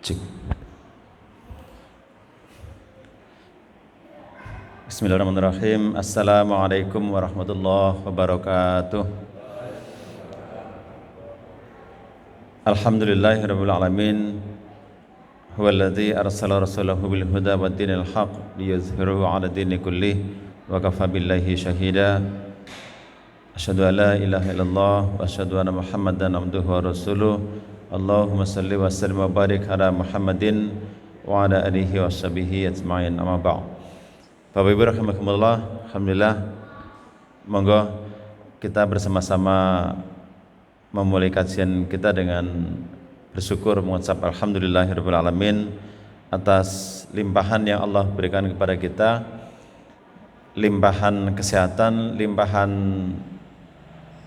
Cik. Bismillahirrahmanirrahim. Assalamualaikum warahmatullahi wabarakatuh. Alhamdulillahirabbil alamin. Huwallazi arsala rasulahu bil huda wa dinil haqq liyuzhirahu 'ala dini kullih wa kafa billahi syahida. Asyhadu an la ilaha illallah wa asyhadu anna Muhammadan abduhu wa rasuluh. Allahumma salli wa sallim wa barik ala Muhammadin wa ala alihi wa sahbihi ajma'in. Amma ba'd. Bapak Ibu rahimakumullah, alhamdulillah, monggo kita bersama-sama memulai kajian kita dengan bersyukur mengucap alhamdulillahirabbil alamin atas limpahan yang Allah berikan kepada kita, limpahan kesehatan, limpahan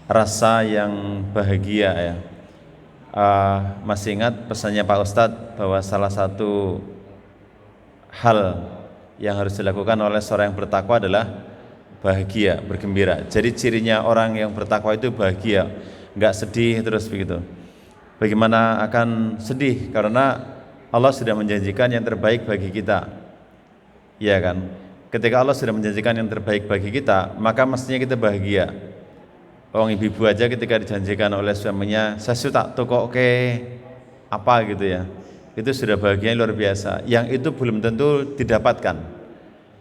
rasa yang bahagia ya. Masih ingat pesannya Pak Ustadz bahwa salah satu hal yang harus dilakukan oleh seorang yang bertakwa adalah bahagia, bergembira. Jadi cirinya orang yang bertakwa itu bahagia, enggak sedih terus begitu. Bagaimana akan sedih karena Allah sudah menjanjikan yang terbaik bagi kita. Iya kan? Ketika Allah sudah menjanjikan yang terbaik bagi kita, maka mestinya kita bahagia. Orang ibu-ibu aja ketika dijanjikan oleh suaminya, saya sudah toko apa gitu ya, itu sudah bahagia luar biasa. Yang itu belum tentu didapatkan.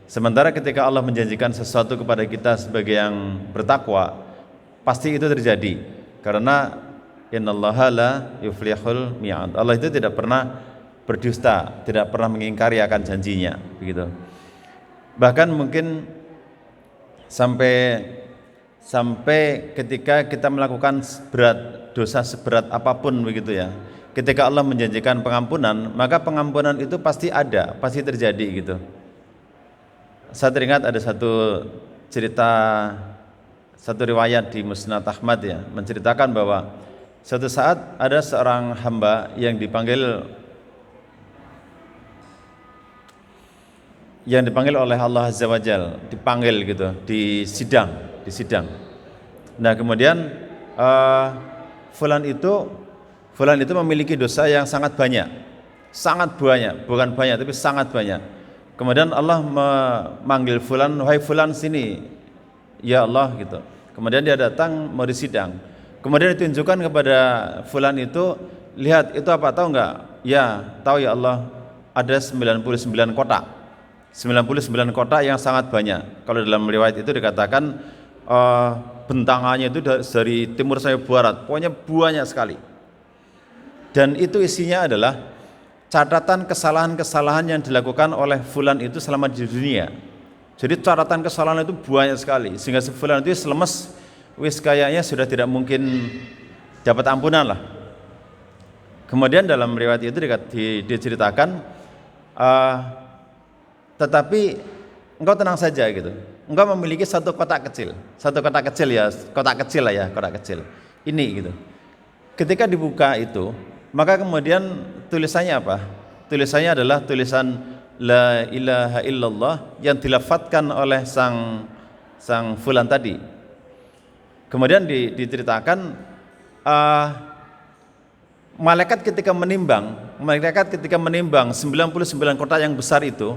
Sementara ketika Allah menjanjikan sesuatu kepada kita sebagai yang bertakwa, pasti itu terjadi. Karena innallaha la yuflihul mi'ad. Allah itu tidak pernah berdusta, tidak pernah mengingkari akan janjinya, begitu. Bahkan mungkin sampai ketika kita melakukan dosa seberat apapun begitu ya, ketika Allah menjanjikan pengampunan, maka pengampunan itu pasti ada, pasti terjadi gitu. Saya teringat ada satu cerita, satu riwayat di Musnad Ahmad ya, menceritakan bahwa suatu saat ada seorang hamba yang dipanggil oleh Allah Azza wa Jalla, dipanggil gitu, di sidang. Nah kemudian fulan itu memiliki dosa yang sangat banyak, bukan banyak tapi sangat banyak. Kemudian Allah memanggil fulan, wahai fulan sini, ya Allah gitu. Kemudian dia datang mau disidang. Kemudian ditunjukkan kepada fulan itu, lihat itu apa, tahu enggak? Ya tahu ya Allah, ada 99 kotak. 99 kotak yang sangat banyak. Kalau dalam riwayat itu dikatakan bentangannya itu dari timur sampai barat, pokoknya banyak sekali. Dan itu isinya adalah catatan kesalahan-kesalahan yang dilakukan oleh fulan itu selama di dunia. Jadi catatan kesalahan itu banyak sekali, sehingga fulan itu selemes, wis kayaknya sudah tidak mungkin dapat ampunan lah. Kemudian dalam riwayat itu diceritakan, tetapi engkau tenang saja gitu. Engkau memiliki satu kotak kecil ini gitu. Ketika dibuka itu, maka kemudian tulisannya apa? Tulisannya adalah tulisan la ilaha illallah yang dilafadzkan oleh sang fulan tadi. Kemudian diceritakan malaikat ketika menimbang 99 kotak yang besar itu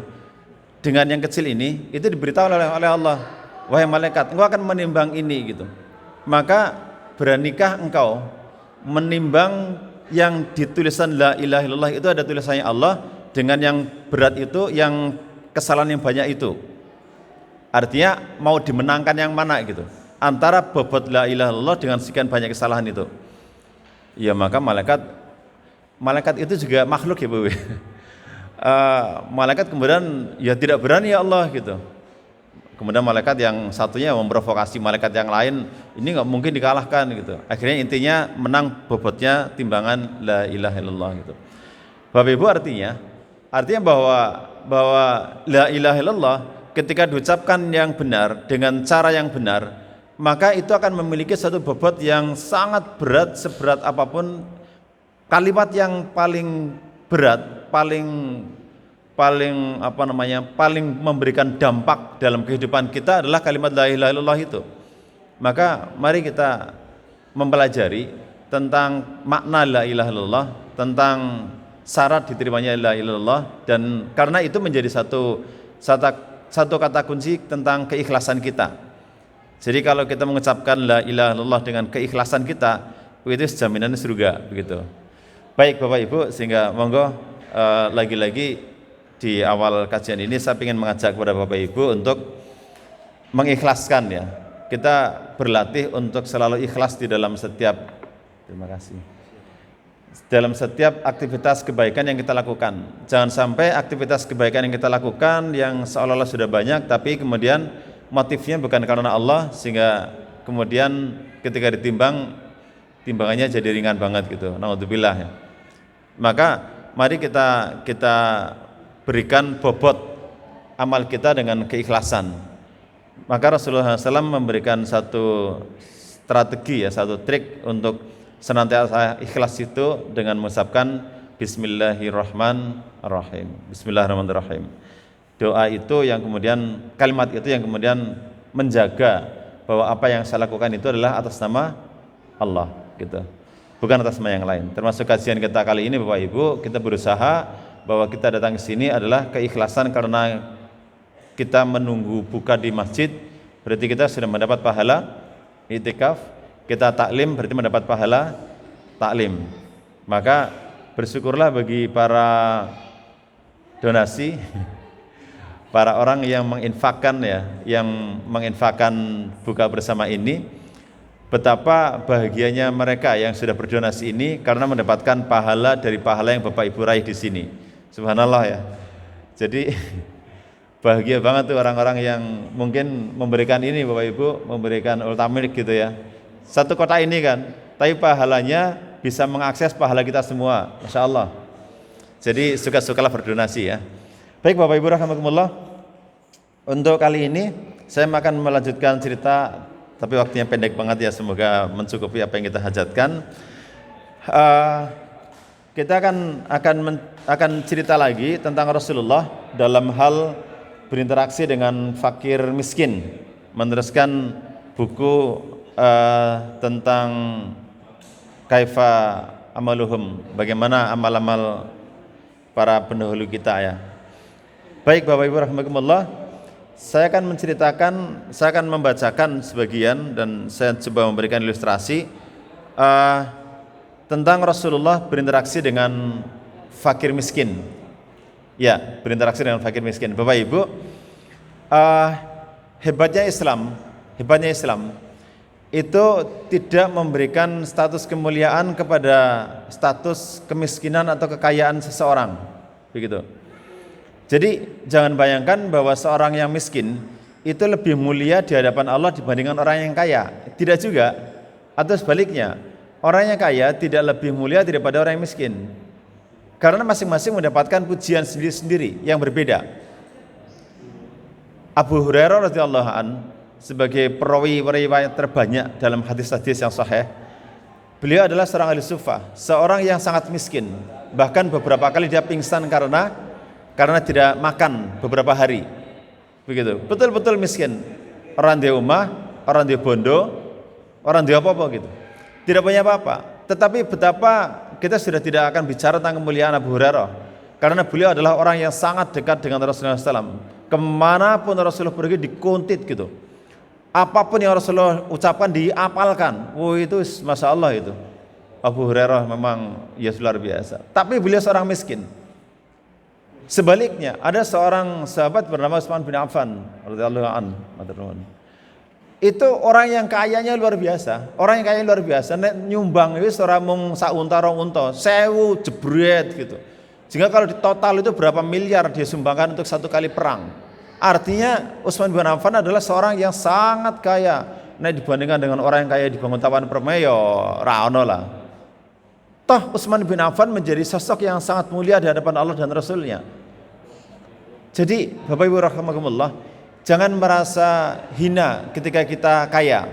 dengan yang kecil ini, itu diberitahu oleh Allah, wahai malaikat, engkau akan menimbang ini gitu. Maka beranikah engkau menimbang yang ditulisan la ilaha illallah itu ada tulisannya Allah dengan yang berat itu, yang kesalahan yang banyak itu. Artinya mau dimenangkan yang mana gitu, antara bobot la ilaha illallah dengan sekian banyak kesalahan itu. Ya maka malaikat itu juga makhluk ya Bu. Malaikat kemudian ya tidak berani ya Allah gitu. Kemudian malaikat yang satunya memprovokasi malaikat yang lain, ini nggak mungkin dikalahkan gitu. Akhirnya intinya menang bobotnya timbangan la ilaha illallah gitu. Bapak Ibu, artinya bahwa la ilaha illallah ketika diucapkan yang benar dengan cara yang benar, maka itu akan memiliki satu bobot yang sangat berat, seberat apapun. Kalimat yang paling berat, paling memberikan dampak dalam kehidupan kita adalah kalimat la ilaha illallah itu. Maka mari kita mempelajari tentang makna la ilaha illallah, tentang syarat diterimanya la ilaha illallah, dan karena itu menjadi satu kata kunci tentang keikhlasan kita. Jadi kalau kita mengucapkan la ilaha illallah dengan keikhlasan kita, itu jaminan surga begitu. Baik Bapak Ibu, sehingga monggo lagi-lagi di awal kajian ini saya ingin mengajak kepada Bapak Ibu untuk mengikhlaskan ya. Kita berlatih untuk selalu ikhlas di dalam setiap dalam setiap aktivitas kebaikan yang kita lakukan. Jangan sampai aktivitas kebaikan yang kita lakukan yang seolah-olah sudah banyak, tapi kemudian motifnya bukan karena Allah, sehingga kemudian ketika ditimbang, timbangannya jadi ringan banget gitu. Naudzubillah ya. Maka mari kita berikan bobot amal kita dengan keikhlasan. Maka Rasulullah SAW memberikan satu strategi ya, satu trik untuk senantiasa ikhlas itu dengan mengucapkan Bismillahirrahmanirrahim. Bismillahirrahmanirrahim. Doa itu yang kemudian, kalimat itu yang kemudian menjaga bahwa apa yang saya lakukan itu adalah atas nama Allah gitu, bukan atas nama yang lain. Termasuk kajian kita kali ini Bapak Ibu, kita berusaha bahwa kita datang ke sini adalah keikhlasan karena kita menunggu buka di masjid, berarti kita sudah mendapat pahala i'tikaf. Kita taklim berarti mendapat pahala taklim. Maka bersyukurlah bagi para donasi, para orang yang menginfakkan ya, yang menginfakkan buka bersama ini. Betapa bahagianya mereka yang sudah berdonasi ini karena mendapatkan pahala dari pahala yang Bapak Ibu raih di sini. Subhanallah ya. Jadi bahagia banget tuh orang-orang yang mungkin memberikan ini Bapak Ibu, memberikan ultamilk gitu ya. Satu kota ini kan, tapi pahalanya bisa mengakses pahala kita semua. Masya Allah. Jadi suka-sukalah berdonasi ya. Baik Bapak Ibu rahimakumullah, untuk kali ini saya akan melanjutkan cerita, tapi waktunya pendek banget ya, semoga mencukupi apa yang kita hajatkan. Kita akan cerita lagi tentang Rasulullah dalam hal berinteraksi dengan fakir miskin, meneruskan buku tentang kaifa amaluhum, bagaimana amal-amal para pendahulu kita ya. Baik Bapak Ibu rahimakumullah, saya akan membacakan sebagian dan saya coba memberikan ilustrasi tentang Rasulullah berinteraksi dengan fakir miskin. Ya, berinteraksi dengan fakir miskin. Bapak Ibu, hebatnya Islam itu tidak memberikan status kemuliaan kepada status kemiskinan atau kekayaan seseorang, begitu. Jadi jangan bayangkan bahwa seorang yang miskin itu lebih mulia di hadapan Allah dibandingkan orang yang kaya. Tidak juga, atau sebaliknya, orang yang kaya tidak lebih mulia daripada orang yang miskin, karena masing-masing mendapatkan pujian sendiri-sendiri yang berbeda. Abu Hurairah radhiyallahu an sebagai perawi riwayat terbanyak dalam hadis-hadis yang sahih, beliau adalah seorang ahli sufah, seorang yang sangat miskin. Bahkan beberapa kali dia pingsan karena tidak makan beberapa hari. Begitu, betul-betul miskin. Orang dia rumah, orang dia bondo, orang dia apa-apa gitu. Tidak punya apa-apa. Tetapi betapa kita sudah tidak akan bicara tentang kemuliaan Abu Hurairah, karena beliau adalah orang yang sangat dekat dengan Rasulullah SAW. Kemanapun Rasulullah pergi dikuntit gitu. Apapun yang Rasulullah ucapkan diapalkan. Itu Masya Allah itu. Abu Hurairah memang ya luar biasa. Tapi beliau seorang miskin. Sebaliknya ada seorang sahabat bernama Utsman bin Affan radhiyallahu anhu. Itu orang yang kayanya luar biasa. Orang yang kaya luar biasa. Nyumbang itu ora mung sak unta rong unta, 1000 jebret gitu. Sehingga kalau di total itu berapa miliar dia sumbangkan untuk satu kali perang. Artinya Utsman bin Affan adalah seorang yang sangat kaya. Nah, dibandingkan dengan orang yang kaya di bangun taman permai ya ra ono lah. Toh Utsman bin Affan menjadi sosok yang sangat mulia di hadapan Allah dan Rasulnya. Jadi Bapak Ibu rahimakumullah, jangan merasa hina ketika kita kaya,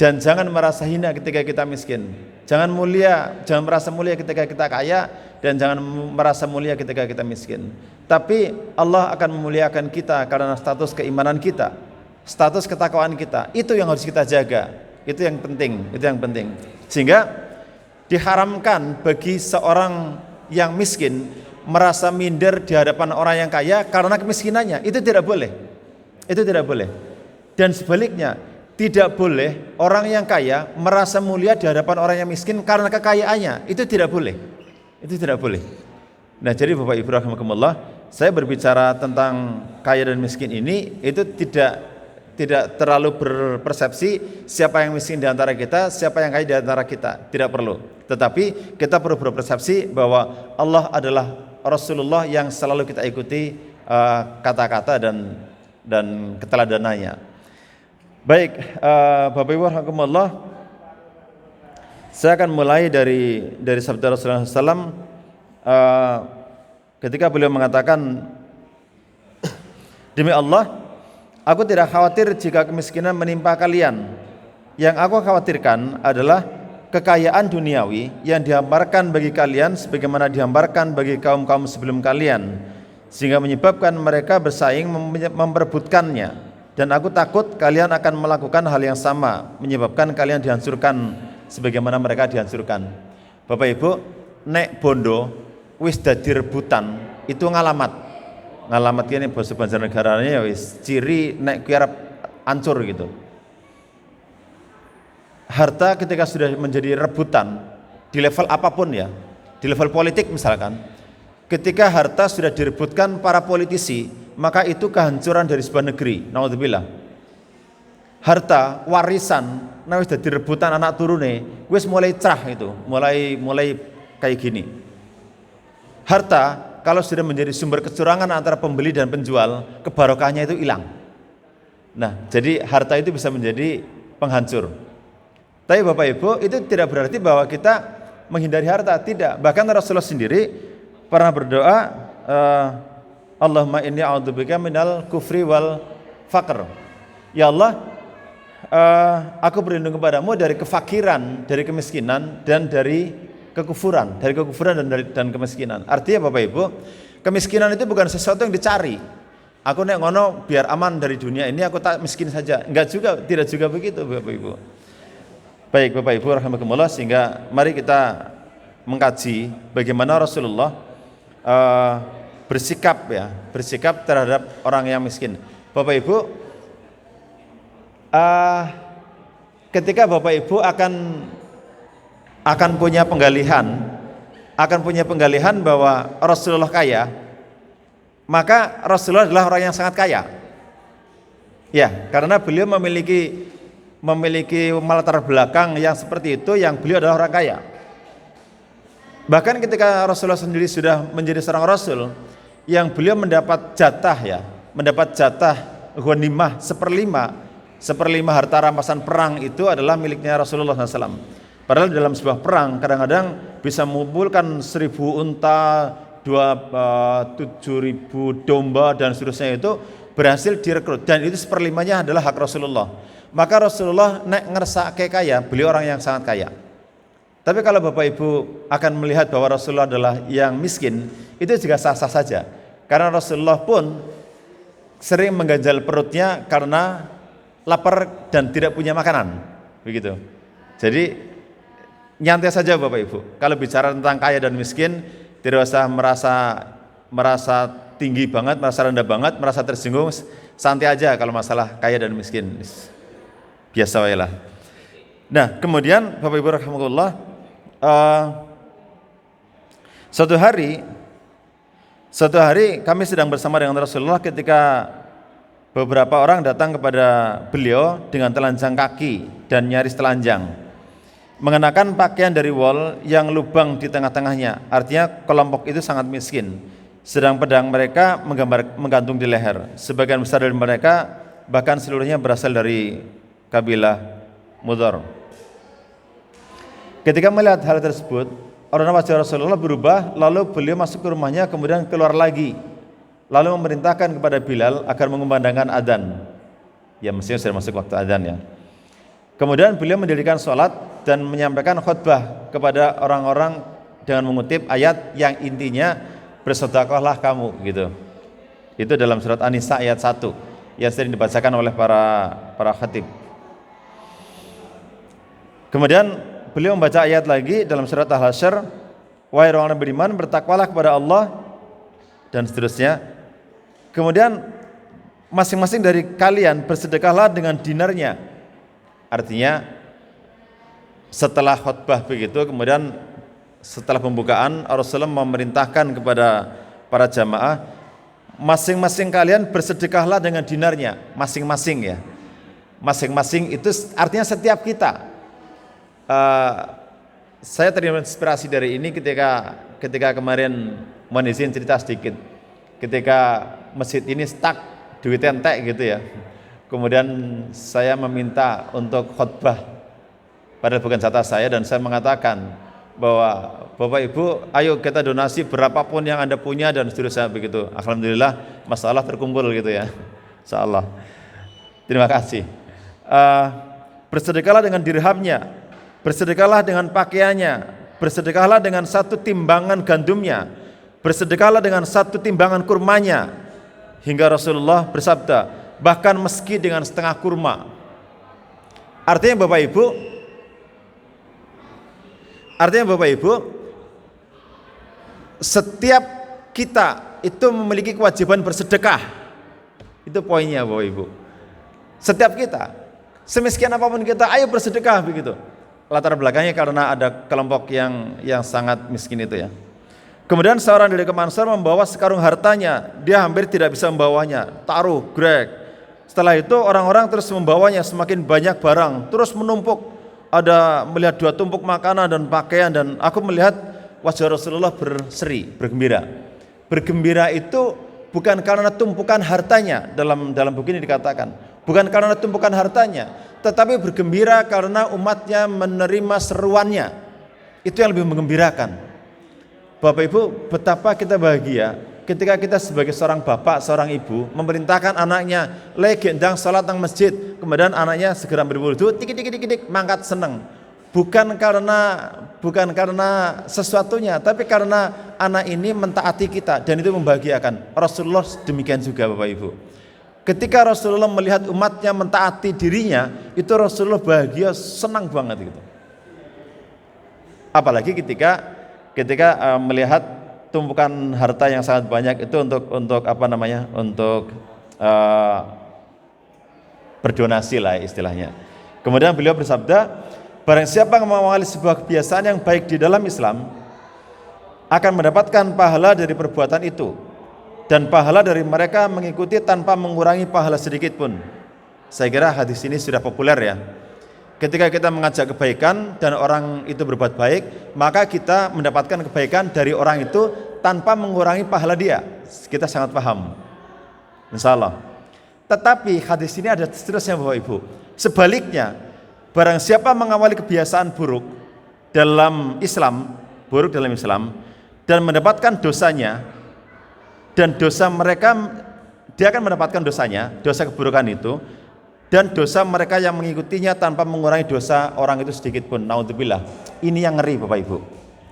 dan jangan merasa hina ketika kita miskin. Jangan merasa mulia ketika kita kaya, dan jangan merasa mulia ketika kita miskin. Tapi Allah akan memuliakan kita karena status keimanan kita, status ketakwaan kita. Itu yang harus kita jaga. Itu yang penting. Sehingga diharamkan bagi seorang yang miskin merasa minder di hadapan orang yang kaya karena kemiskinannya. Itu tidak boleh. Itu tidak boleh. Dan sebaliknya, tidak boleh orang yang kaya merasa mulia di hadapan orang yang miskin karena kekayaannya. Itu tidak boleh. Itu tidak boleh. Nah, jadi Bapak Ibu rahimakumullah, saya berbicara tentang kaya dan miskin ini itu tidak terlalu berpersepsi siapa yang miskin di antara kita, siapa yang kaya di antara kita, tidak perlu. Tetapi kita perlu berpersepsi bahwa Allah adalah Rasulullah yang selalu kita ikuti kata-kata dan keteladanannya. Baik, Bapak Ibu rahimakumullah, saya akan mulai dari sabda Rasulullah SAW ketika beliau mengatakan, demi Allah, aku tidak khawatir jika kemiskinan menimpa kalian. Yang aku khawatirkan adalah kekayaan duniawi yang dihamparkan bagi kalian sebagaimana dihamparkan bagi kaum-kaum sebelum kalian, sehingga menyebabkan mereka bersaing memperebutkannya. Dan aku takut kalian akan melakukan hal yang sama, menyebabkan kalian dihancurkan sebagaimana mereka dihancurkan. Bapak Ibu, nek bondo wis dadi rebutan itu ngalamat kene basa Banjarnegarane ya wis ciri nek kuwi arep hancur gitu. Harta ketika sudah menjadi rebutan di level apapun ya, di level politik misalkan, ketika harta sudah direbutkan para politisi, maka itu kehancuran dari sebuah negeri. Naudzubillah. Harta warisan nek wis dadi rebutan anak turune, wis mulai cerah itu, mulai kayak gini. Harta kalau sudah menjadi sumber kecurangan antara pembeli dan penjual, kebarokahnya itu hilang. Nah, jadi harta itu bisa menjadi penghancur. Tapi Bapak Ibu, itu tidak berarti bahwa kita menghindari harta, tidak. Bahkan Rasulullah sendiri pernah berdoa, Allahumma inni a'udzubika minal kufri wal faqr. Ya Allah, aku berlindung kepadamu dari kefakiran, dari kemiskinan, dan dari kekufuran dan kemiskinan. Artinya Bapak Ibu, kemiskinan itu bukan sesuatu yang dicari. Aku nek ngono biar aman dari dunia ini, aku tak miskin saja. Tidak juga begitu Bapak Ibu. Baik Bapak Ibu rahimakumullah, sehingga mari kita mengkaji bagaimana Rasulullah bersikap terhadap orang yang miskin. Bapak Ibu, ketika Bapak Ibu akan punya penggalihan bahwa Rasulullah kaya, maka Rasulullah adalah orang yang sangat kaya. Ya, karena beliau memiliki latar belakang yang seperti itu, yang beliau adalah orang kaya. Bahkan ketika Rasulullah sendiri sudah menjadi seorang Rasul, yang beliau mendapat jatah ghanimah seperlima harta rampasan perang itu adalah miliknya Rasulullah SAW. Padahal dalam sebuah perang kadang-kadang bisa mengumpulkan 1000 unta, 7.000 domba dan seterusnya, itu berhasil direkrut, dan itu seperlimanya adalah hak Rasulullah. Maka Rasulullah nek ngersake kaya, beliau orang yang sangat kaya. Tapi kalau Bapak Ibu akan melihat bahwa Rasulullah adalah yang miskin, itu juga sah-sah saja. Karena Rasulullah pun sering mengganjal perutnya karena lapar dan tidak punya makanan. Begitu. Jadi nyantai saja Bapak Ibu. Kalau bicara tentang kaya dan miskin, tidak usah merasa tinggi banget, merasa rendah banget, merasa tersinggung. Santai aja kalau masalah kaya dan miskin. Biasa wae lah. Nah, kemudian Bapak Ibu rahimakumullah, suatu hari kami sedang bersama dengan Rasulullah ketika beberapa orang datang kepada beliau dengan telanjang kaki dan nyaris telanjang, mengenakan pakaian dari wol yang lubang di tengah-tengahnya. Artinya kelompok itu sangat miskin. Sedang pedang mereka menggantung di leher. Sebagian besar dari mereka bahkan seluruhnya berasal dari kabilah Mudhar. Ketika melihat hal tersebut, aura wajah Rasulullah berubah, lalu beliau masuk ke rumahnya, kemudian keluar lagi, lalu memerintahkan kepada Bilal agar mengumandangkan adzan. Ya, mestinya sudah masuk waktu adzan ya. Kemudian beliau mendirikan sholat dan menyampaikan khutbah kepada orang-orang dengan mengutip ayat yang intinya bersedekahlah kamu gitu. Itu dalam surat An-Nisa ayat 1 yang sering dibacakan oleh para khatib. Kemudian beliau membaca ayat lagi dalam surat Al-Hasyr, wahai orang beriman, bertakwalah kepada Allah dan seterusnya. Kemudian masing-masing dari kalian bersedekahlah dengan dinarnya. Artinya setelah khutbah begitu, kemudian setelah pembukaan Rasulullah memerintahkan kepada para jamaah, masing-masing kalian bersedekahlah dengan dinarnya, masing-masing ya. Masing-masing itu artinya setiap kita. Saya terinspirasi dari ini ketika kemarin mohon izin cerita sedikit. Ketika masjid ini stuck duit entek gitu ya. Kemudian saya meminta untuk khutbah, padahal bukan jatah saya, dan saya mengatakan bahwa Bapak Ibu, ayo kita donasi berapapun yang Anda punya dan seterusnya begitu. Alhamdulillah masalah terkumpul gitu ya. Insyaallah. Terima kasih. Bersedekahlah dengan dirhamnya, bersedekahlah dengan pakaiannya, bersedekahlah dengan 1 timbangan gandumnya, bersedekahlah dengan 1 timbangan kurmanya, hingga Rasulullah bersabda, bahkan meski dengan setengah kurma. Artinya Bapak Ibu, setiap kita itu memiliki kewajiban bersedekah. Itu poinnya Bapak Ibu. Setiap kita, semiskin apapun kita, ayo bersedekah begitu. Latar belakangnya karena ada kelompok yang sangat miskin itu ya. Kemudian seorang dari kaum Ansor membawa sekarung hartanya, dia hampir tidak bisa membawanya, taruh, grek. Setelah itu orang-orang terus membawanya, semakin banyak barang, terus menumpuk. Ada melihat 2 tumpuk makanan dan pakaian, dan aku melihat wajah Rasulullah berseri, bergembira. Bergembira itu bukan karena tumpukan hartanya, dalam buku ini dikatakan. Bukan karena tumpukan hartanya, tetapi bergembira karena umatnya menerima seruannya. Itu yang lebih menggembirakan. Bapak Ibu, betapa kita bahagia ketika kita sebagai seorang bapak, seorang ibu memerintahkan anaknya gendang salat nang masjid, kemudian anaknya segera berwudu, tik mangkat seneng. Bukan karena sesuatunya, tapi karena anak ini mentaati kita, dan itu membahagiakan. Rasulullah demikian juga Bapak Ibu. Ketika Rasulullah melihat umatnya mentaati dirinya, itu Rasulullah bahagia, senang banget gitu. Apalagi ketika melihat tumpukan harta yang sangat banyak itu untuk berdonasi lah istilahnya. Kemudian beliau bersabda, barang siapa yang mengawali sebuah kebiasaan yang baik di dalam Islam akan mendapatkan pahala dari perbuatan itu, dan pahala dari mereka mengikuti tanpa mengurangi pahala sedikit pun. Saya kira hadis ini sudah populer ya. Ketika kita mengajak kebaikan dan orang itu berbuat baik, maka kita mendapatkan kebaikan dari orang itu tanpa mengurangi pahala dia. Kita sangat paham, insyaallah. Tetapi hadis ini ada seterusnya Bapak Ibu. Sebaliknya, barang siapa mengawali kebiasaan buruk dalam Islam dan mendapatkan dosanya, dan dosa mereka, dia akan mendapatkan dosanya, dosa keburukan itu, dan dosa mereka yang mengikutinya tanpa mengurangi dosa orang itu sedikit pun. Naudzubillah. Ini yang ngeri Bapak Ibu.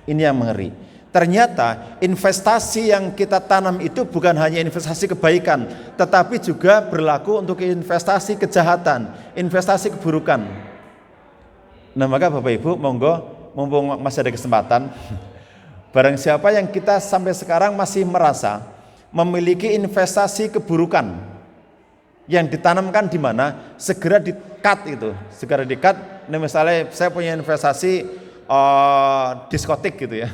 Ini yang mengeri. Ternyata investasi yang kita tanam itu bukan hanya investasi kebaikan, tetapi juga berlaku untuk investasi kejahatan, investasi keburukan. Nah maka Bapak Ibu, monggo, mumpung masih ada kesempatan, barang siapa yang kita sampai sekarang masih merasa memiliki investasi keburukan yang ditanamkan di mana, segera di-cut itu, segera di-cut. Nah, misalnya saya punya investasi diskotik gitu ya,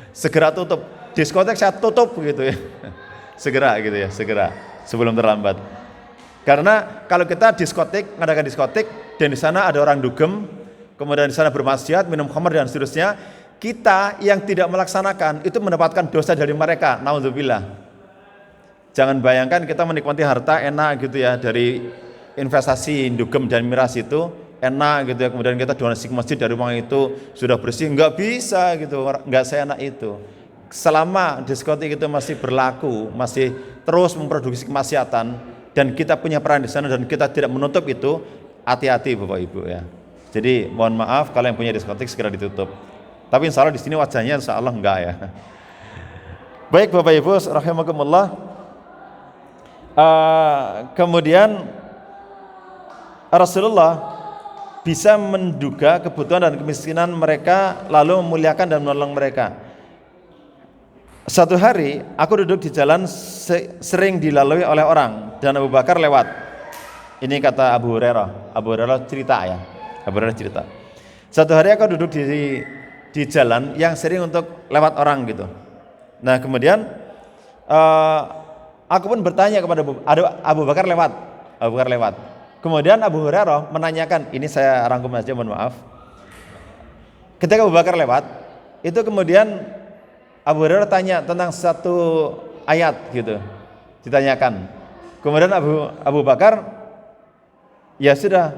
segera tutup. Diskotik saya tutup gitu ya, segera gitu ya, segera sebelum terlambat. Karena kalau kita ngadakan diskotik dan di sana ada orang dugem, kemudian di sana bermaksiat, minum khamr dan seterusnya, kita yang tidak melaksanakan itu mendapatkan dosa dari mereka. Naudzubillah. Jangan bayangkan kita menikmati harta enak gitu ya, dari investasi dugem dan miras itu enak gitu ya, kemudian kita donasi ke masjid dari uang itu sudah bersih. Enggak bisa gitu, enggak seenak itu. Selama diskotik itu masih berlaku, masih terus memproduksi kemaksiatan, dan kita punya peran di sana dan kita tidak menutup itu, hati-hati Bapak Ibu ya. Jadi mohon maaf kalau yang punya diskotik segera ditutup. Tapi insya Allah di sini wajahnya insya Allah enggak ya. Baik Bapak Ibu rahimakumullah. Kemudian Rasulullah bisa menduga kebutuhan dan kemiskinan mereka, lalu memuliakan dan menolong mereka. Suatu hari aku duduk di jalan sering dilalui oleh orang dan Abu Bakar lewat. Ini kata Abu Hurairah. Abu Hurairah cerita ya. Abu Hurairah cerita. Suatu hari aku duduk di jalan yang sering untuk lewat orang gitu. Nah kemudian aku pun bertanya kepada Abu Bakar lewat. Abu Bakar lewat. Kemudian Abu Hurairah menanyakan, ini saya rangkum saja, mohon maaf. Ketika Abu Bakar lewat, itu kemudian Abu Hurairah tanya tentang satu ayat gitu, ditanyakan. Kemudian Abu Bakar ya sudah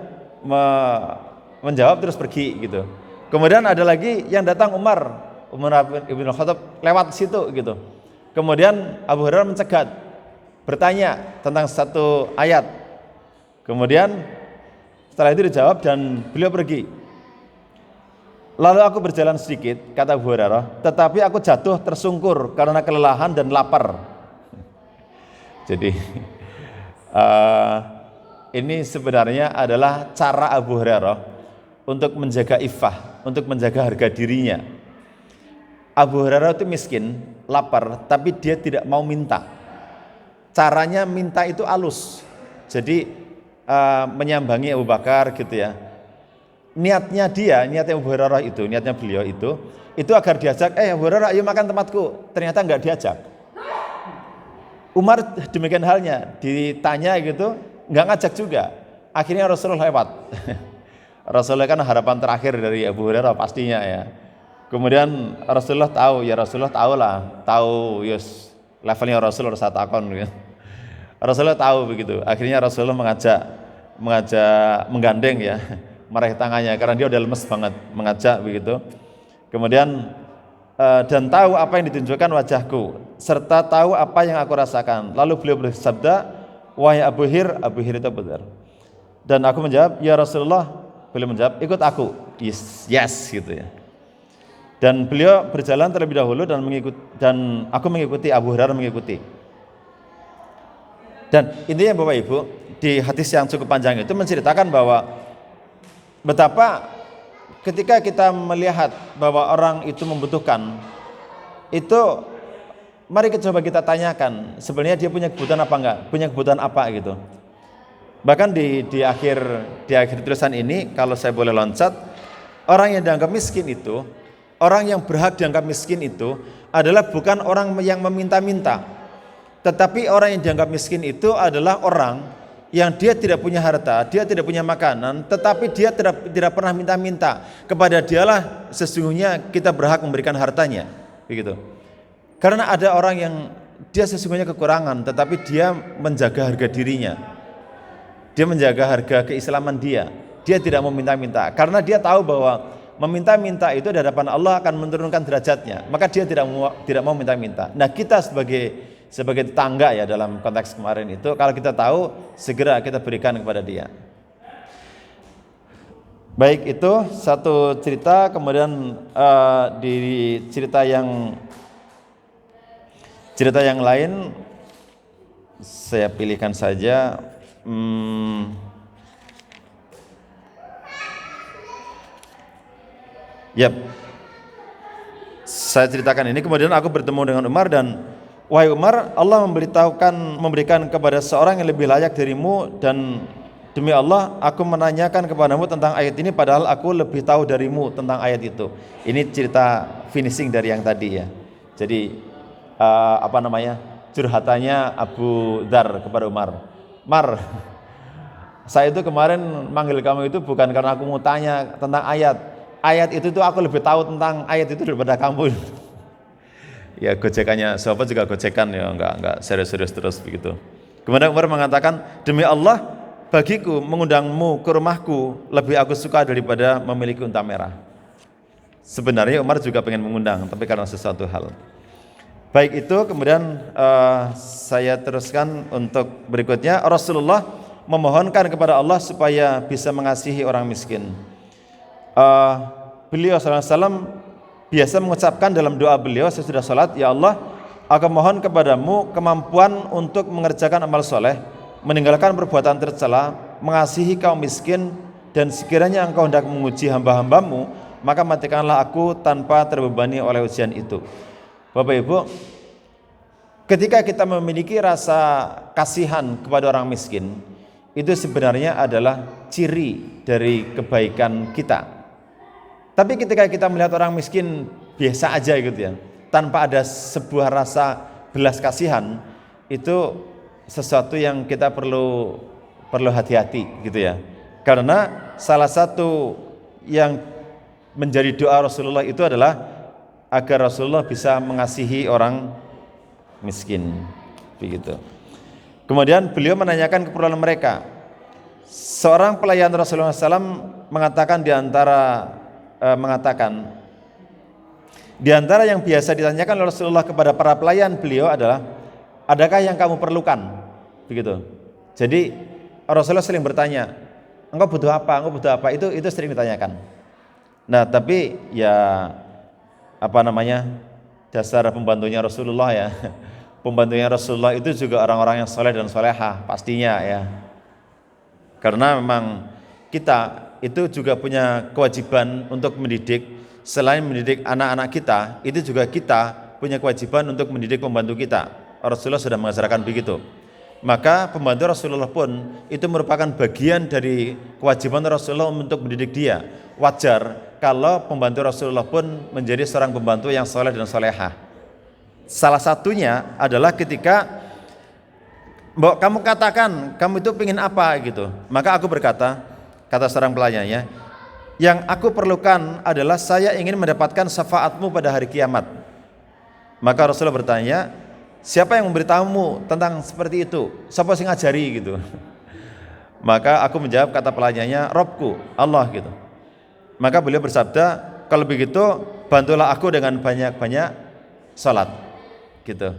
menjawab terus pergi gitu. Kemudian ada lagi yang datang Umar ibn Khattab lewat situ gitu. Kemudian Abu Hurairah mencegat, bertanya tentang satu ayat. Kemudian setelah itu dijawab dan beliau pergi. Lalu aku berjalan sedikit, kata Abu Hurairah, tetapi aku jatuh tersungkur karena kelelahan dan lapar. Jadi ini sebenarnya adalah cara Abu Hurairah untuk menjaga iffah, untuk menjaga harga dirinya. Abu Hurairah itu miskin, lapar, tapi dia tidak mau minta. Caranya minta itu halus. Jadi menyambangi Abu Bakar gitu ya. Niatnya Abu Hurairah itu, niatnya beliau itu agar diajak, Abu Hurairah ayo makan tempatku. Ternyata enggak diajak. Umar demikian halnya, ditanya gitu, enggak ngajak juga. Akhirnya Rasulullah lewat. Rasulullah kan harapan terakhir dari Abu Hurairah pastinya ya. Kemudian Rasulullah tahu yus levelnya Rasulullah rasa takon gitu. Rasulullah tahu begitu. Akhirnya Rasulullah menggandeng ya, meraih tangannya karena dia udah lemes banget, mengajak begitu. Kemudian dan tahu apa yang ditunjukkan wajahku serta tahu apa yang aku rasakan. Lalu beliau bersabda, wahai Abu Hir itu benar. Dan aku menjawab, ya Rasulullah. Beliau menjawab, ikut aku. Yes gitu ya. Dan beliau berjalan terlebih dahulu dan aku mengikuti, Abu Hurairah mengikuti. Dan intinya Bapak Ibu, di hadis yang cukup panjang itu menceritakan bahwa betapa ketika kita melihat bahwa orang itu membutuhkan, itu mari coba kita tanyakan sebenarnya dia punya kebutuhan apa enggak, punya kebutuhan apa gitu. Bahkan di akhir tulisan ini, kalau saya boleh loncat, orang yang dianggap miskin itu, orang yang berhak dianggap miskin itu adalah bukan orang yang meminta-minta, tetapi orang yang dianggap miskin itu adalah orang yang dia tidak punya harta, dia tidak punya makanan, tetapi dia tidak pernah minta-minta. Kepada dialah sesungguhnya kita berhak memberikan hartanya, begitu. Karena ada orang yang dia sesungguhnya kekurangan, tetapi dia menjaga harga dirinya, dia menjaga harga keislaman dia tidak mau minta-minta, karena dia tahu bahwa meminta-minta itu di hadapan Allah akan menurunkan derajatnya, maka dia tidak mau minta-minta. Nah kita sebagai tetangga ya dalam konteks kemarin itu, kalau kita tahu segera kita berikan kepada dia. Baik, itu satu cerita. Kemudian di cerita yang lain saya pilihkan saja. Saya ceritakan ini. Kemudian aku bertemu dengan Umar dan, wahai Umar, Allah memberikan kepada seorang yang lebih layak darimu, dan demi Allah aku menanyakan kepadamu tentang ayat ini padahal aku lebih tahu darimu tentang ayat itu. Ini cerita finishing dari yang tadi ya. Jadi curhatannya Abu Dzar kepada Umar. Mar, saya itu kemarin manggil kamu itu bukan karena aku mau tanya tentang ayat itu tuh aku lebih tahu tentang ayat itu daripada kamu. Ya gojekannya sahabat juga gojekan ya, enggak serius-serius terus begitu. Kemudian Umar mengatakan, demi Allah bagiku mengundangmu ke rumahku lebih aku suka daripada memiliki unta merah. Sebenarnya Umar juga pengen mengundang, tapi karena sesuatu hal. Baik, itu kemudian saya teruskan untuk berikutnya. Rasulullah memohonkan kepada Allah supaya bisa mengasihi orang miskin. Beliau SAW biasa mengucapkan dalam doa beliau sesudah sholat, ya Allah, aku mohon kepadamu kemampuan untuk mengerjakan amal soleh, meninggalkan perbuatan tercela, mengasihi kaum miskin, dan sekiranya engkau hendak menguji hamba-hambamu, maka matikanlah aku tanpa terbebani oleh ujian itu. Bapak Ibu, ketika kita memiliki rasa kasihan kepada orang miskin, itu sebenarnya adalah ciri dari kebaikan kita. Tapi ketika kita melihat orang miskin biasa aja gitu ya, tanpa ada sebuah rasa belas kasihan, itu sesuatu yang kita perlu hati-hati gitu ya. Karena salah satu yang menjadi doa Rasulullah itu adalah agar Rasulullah bisa mengasihi orang miskin, begitu. Kemudian beliau menanyakan keperluan mereka. Seorang pelayan Rasulullah SAW mengatakan di antara yang biasa ditanyakan oleh Rasulullah kepada para pelayan beliau adalah, adakah yang kamu perlukan? Begitu. Jadi Rasulullah sering bertanya, engkau butuh apa? Engkau butuh apa? Itu sering ditanyakan. Nah, tapi ya dasar pembantunya Rasulullah ya. Pembantunya Rasulullah itu juga orang-orang yang soleh dan solehah pastinya ya. Karena memang kita itu juga punya kewajiban untuk mendidik. Selain mendidik anak-anak kita, itu juga kita punya kewajiban untuk mendidik pembantu kita. Rasulullah sudah mengajarkan begitu. Maka pembantu Rasulullah pun itu merupakan bagian dari kewajiban Rasulullah untuk mendidik dia. Wajar kalau pembantu Rasulullah pun menjadi seorang pembantu yang soleh dan solehah. Salah satunya adalah ketika kamu katakan, kamu itu pengen apa gitu. Maka aku berkata, kata seorang pelayannya, yang aku perlukan adalah saya ingin mendapatkan syafaatmu pada hari kiamat. Maka Rasulullah bertanya, siapa yang memberitahumu tentang seperti itu? Siapa yang ngajari gitu. Maka aku menjawab, kata pelayannya, Robku, Allah gitu. Maka beliau bersabda, kalau begitu bantulah aku dengan banyak-banyak salat gitu.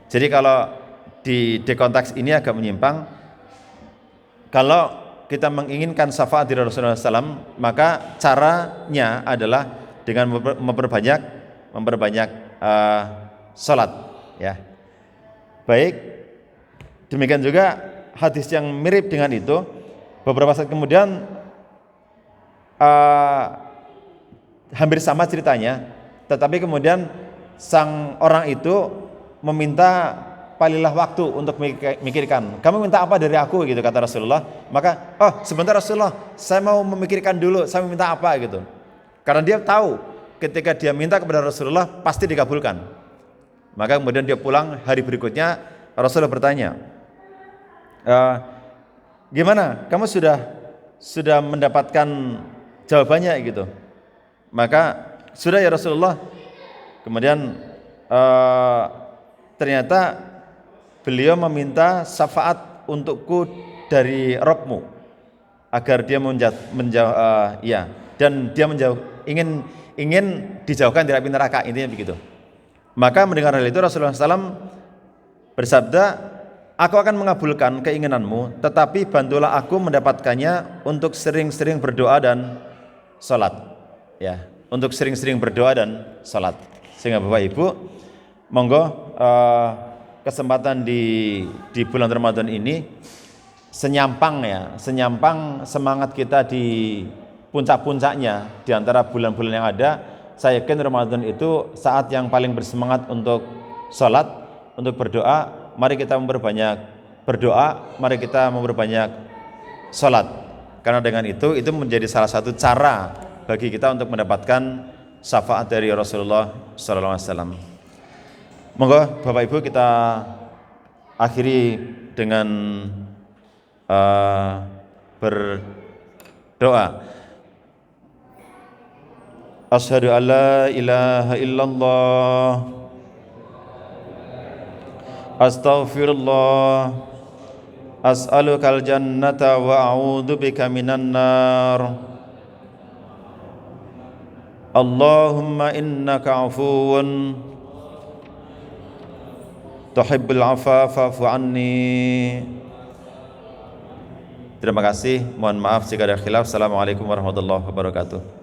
Jadi kalau di konteks ini agak menyimpang. Kalau kita menginginkan syafaat dari Rasulullah SAW, maka caranya adalah dengan memperbanyak salat ya. Baik, demikian juga hadis yang mirip dengan itu. Beberapa saat kemudian hampir sama ceritanya, tetapi kemudian sang orang itu meminta palilah waktu untuk memikirkan. Kamu minta apa dari aku gitu, kata Rasulullah. Maka, sebentar Rasulullah, saya mau memikirkan dulu, saya minta apa gitu. Karena dia tahu ketika dia minta kepada Rasulullah pasti dikabulkan. Maka kemudian dia pulang hari berikutnya, Rasulullah bertanya, gimana? Kamu sudah mendapatkan jawabannya gitu? Maka sudah ya Rasulullah. Kemudian ternyata beliau meminta syafaat untukku dari Rabbmu agar dia ingin dijauhkan dari api neraka, intinya begitu. Maka mendengar hal itu Rasulullah SAW bersabda, aku akan mengabulkan keinginanmu, tetapi bantulah aku mendapatkannya untuk sering-sering berdoa dan salat ya, untuk sering-sering berdoa dan salat. Sehingga Bapak Ibu, monggo kesempatan di bulan Ramadan ini senyampang semangat kita di puncak-puncaknya di antara bulan-bulan yang ada. Saya yakin Ramadan itu saat yang paling bersemangat untuk sholat, untuk berdoa. Mari kita memperbanyak berdoa, mari kita memperbanyak sholat. Karena dengan itu menjadi salah satu cara bagi kita untuk mendapatkan syafaat dari Rasulullah SAW. Monggo Bapak Ibu kita akhiri dengan berdoa. Asyhadu an la ilaha illallah, astaghfirullah, as'alukal jannata wa a'udzu bika minan nar. Allahumma innaka afuwun tuhibbul afa fa'fu anni. Terima kasih, mohon maaf jika ada khilaf. Assalamualaikum warahmatullahi wabarakatuh.